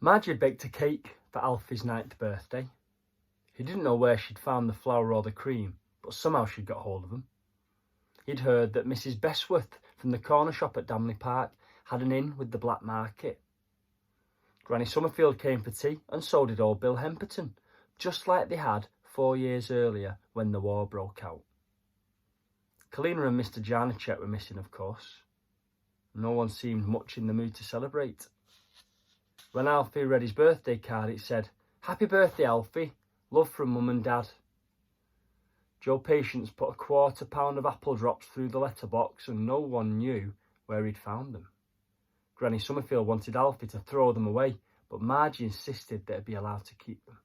Margie had baked a cake for Alfie's 9th birthday. He didn't know where she'd found the flour or the cream, but somehow she'd got hold of them. He'd heard that Mrs. Bestworth from the corner shop at Damley Park had an in with the black market. Granny Summerfield came for tea, and so did old Bill Hemperton, just like they had 4 years earlier when the war broke out. Kalina and Mr. Jarnacek were missing, of course. No one seemed much in the mood to celebrate. When Alfie read his birthday card, it said, "Happy birthday, Alfie. Love from Mum and Dad." Joe Patience put a £1/4 of apple drops through the letterbox, and no one knew where he'd found them. Granny Summerfield wanted Alfie to throw them away, but Margie insisted they'd be allowed to keep them.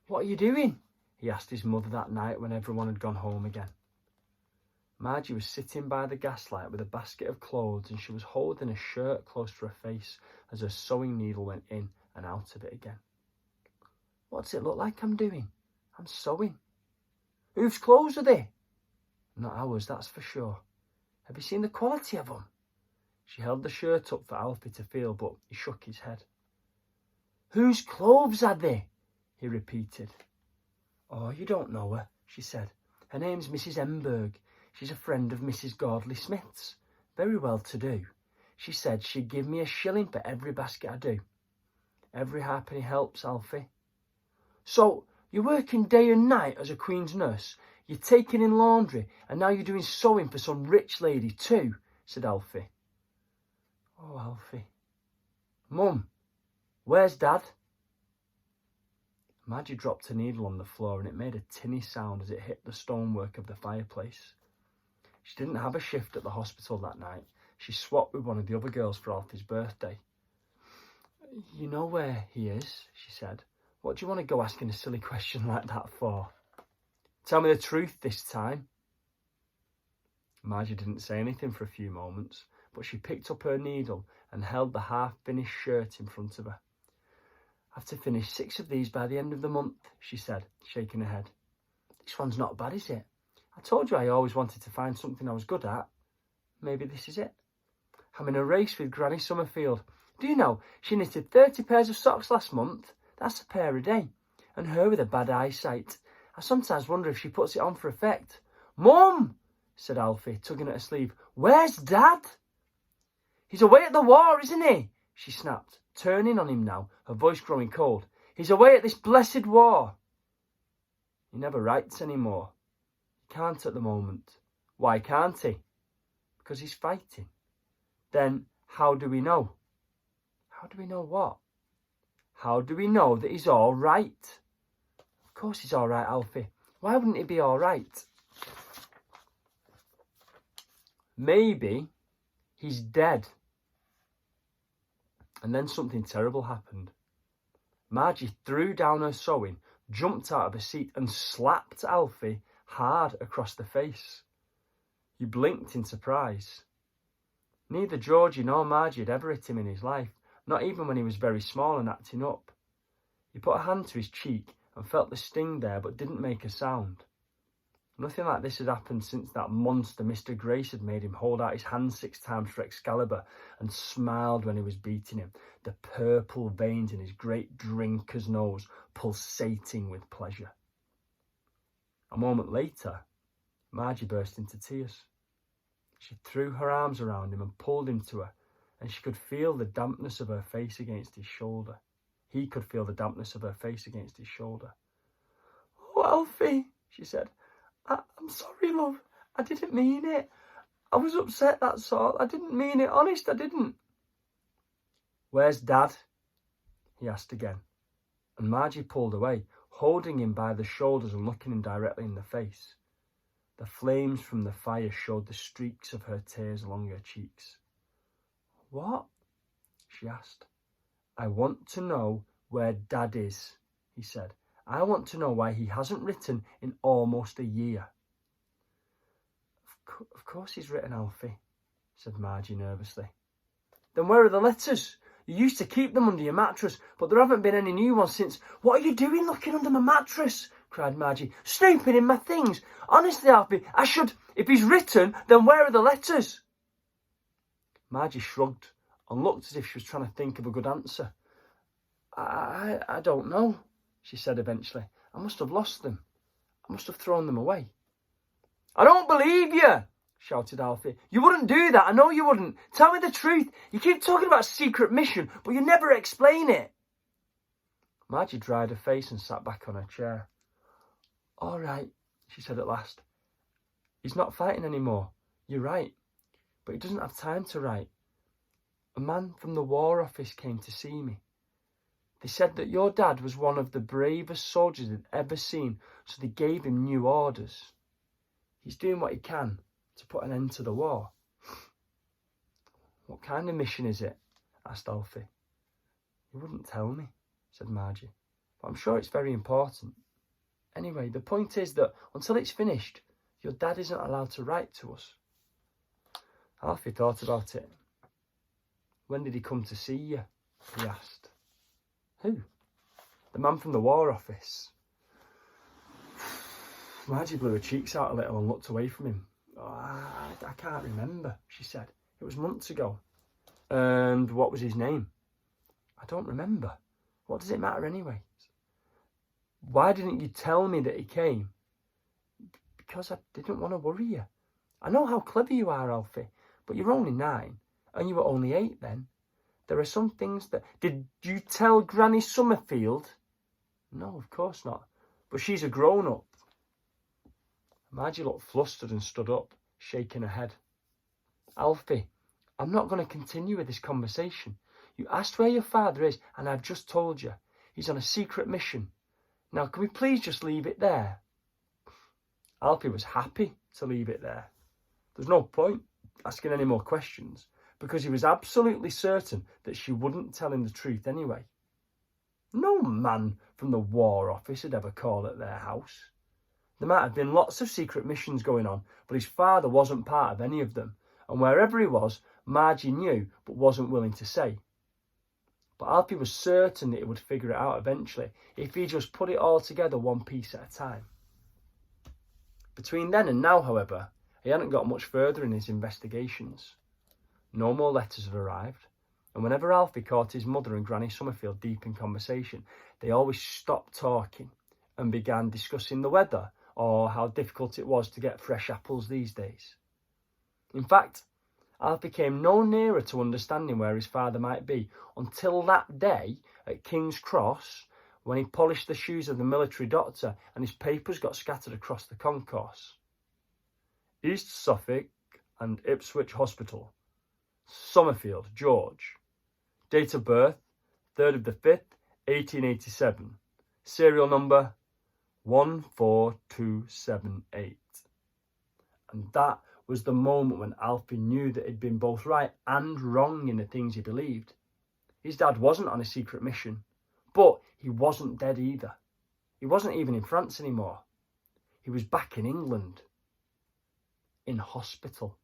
"What are you doing?" he asked his mother that night when everyone had gone home again. Margie was sitting by the gaslight with a basket of clothes, and she was holding a shirt close to her face as her sewing needle went in and out of it again. "What's it look like I'm doing?" "I'm sewing." "Whose clothes are they?" "Not ours, that's for sure." "Have you seen the quality of them?" She held the shirt up for Alfie to feel, but he shook his head. "Whose clothes are they?" he repeated. "Oh, you don't know her," she said. "Her name's Mrs. Emberg. She's a friend of Mrs. Gordley Smith's. Very well to do. She said she'd give me £1 for every basket I do." "Every halfpenny helps, Alfie." "So you're working day and night as a Queen's nurse, you're taking in laundry, and now you're doing sewing for some rich lady too," said Alfie. "Oh, Alfie." "Mum, where's Dad?" Margie dropped a needle on the floor, and it made a tinny sound as it hit the stonework of the fireplace. She didn't have a shift at the hospital that night. She swapped with one of the other girls for Alfie's birthday. "You know where he is," she said. "What do you want to go asking a silly question like that for? Tell me the truth this time." Margie didn't say anything for a few moments, but she picked up her needle and held the half-finished shirt in front of her. "I have to finish 6 of these by the end of the month," she said, shaking her head. "This one's not bad, is it? I told you I always wanted to find something I was good at. Maybe this is it. I'm in a race with Granny Summerfield. Do you know, she knitted 30 pairs of socks last month. That's a pair a day. And her with a bad eyesight. I sometimes wonder if she puts it on for effect." "Mum!" said Alfie, tugging at her sleeve. "Where's Dad?" "He's away at the war, isn't he?" she snapped, turning on him now, her voice growing cold. "He's away at this blessed war." "He never writes anymore. He can't at the moment." "Why can't he?" "Because he's fighting." "Then how do we know?" "How do we know what?" "How do we know that he's all right?" "Of course he's all right, Alfie. Why wouldn't he be all right?" "Maybe he's dead." And then something terrible happened. Margie threw down her sewing, jumped out of her seat and slapped Alfie hard across the face. He blinked in surprise. Neither Georgie nor Margie had ever hit him in his life, not even when he was very small and acting up. He put a hand to his cheek and felt the sting there, but didn't make a sound. Nothing like this had happened since that monster Mr. Grace had made him hold out his hand 6 times for Excalibur and smiled when he was beating him, the purple veins in his great drinker's nose pulsating with pleasure. A moment later, Margie burst into tears. She threw her arms around him and pulled him to her, and she could feel the dampness of her face against his shoulder. He could feel the dampness of her face against his shoulder. "Oh, Alfie," she said. I'm sorry, love. I didn't mean it. I was upset, that's all. I didn't mean it. Honest, I didn't." "Where's Dad?" he asked again. And Margie pulled away, holding him by the shoulders and looking him directly in the face. The flames from the fire showed the streaks of her tears along her cheeks. "What?" she asked. "I want to know where Dad is," he said. "I want to know why he hasn't written in almost a year." Of course he's written, Alfie," said Margie nervously. "Then where are the letters? You used to keep them under your mattress, but there haven't been any new ones since—" "What are you doing looking under my mattress?" cried Margie. "Snooping in my things. Honestly, Alfie, I should... If he's written, then where are the letters?" Margie shrugged, and looked as if she was trying to think of a good answer. I don't know, she said eventually. I must have lost them. I must have thrown them away. I don't believe you, shouted Alfie. You wouldn't do that. I know you wouldn't. Tell me the truth. You keep talking about a secret mission, but you never explain it. Margie dried her face and sat back on her chair. All right, she said at last. He's not fighting anymore. You're right. But he doesn't have time to write. A man from the War Office came to see me. They said that your dad was one of the bravest soldiers they'd ever seen, so they gave him new orders. He's doing what he can to put an end to the war. What kind of mission is it? Asked Alfie. He wouldn't tell me, said Margie, but I'm sure it's very important. Anyway, the point is that until it's finished, your dad isn't allowed to write to us. Alfie thought about it. When did he come to see you? He asked. Who? The man from the War Office. Margie blew her cheeks out a little and looked away from him. Oh, I can't remember, she said. It was months ago. And what was his name? I don't remember. What does it matter anyway? Why didn't you tell me that he came? Because I didn't want to worry you. I know how clever you are, Alfie, but you're only 9, and you were only 8 then. There are some things that... Did you tell Granny Summerfield? No, of course not. But she's a grown-up. Margie looked flustered and stood up, shaking her head. Alfie, I'm not going to continue with this conversation. You asked where your father is, and I've just told you. He's on a secret mission. Now, can we please just leave it there? Alfie was happy to leave it there. There's no point asking any more questions, because he was absolutely certain that she wouldn't tell him the truth anyway. No man from the War Office had ever called at their house. There might have been lots of secret missions going on, but his father wasn't part of any of them, and wherever he was, Margie knew but wasn't willing to say. But Alfie was certain that he would figure it out eventually if he just put it all together one piece at a time. Between then and now, however, he hadn't got much further in his investigations. No more letters had arrived, and whenever Alfie caught his mother and Granny Summerfield deep in conversation, they always stopped talking and began discussing the weather or how difficult it was to get fresh apples these days. In fact, Alfie came no nearer to understanding where his father might be until that day at King's Cross, when he polished the shoes of the military doctor and his papers got scattered across the concourse. East Suffolk and Ipswich Hospital. Summerfield, George. Date of birth, 3rd of the 5th, 1887. Serial number 14278. And that was the moment when Alfie knew that he'd been both right and wrong in the things he believed. His dad wasn't on a secret mission, but he wasn't dead either. He wasn't even in France anymore. He was back in England, in hospital.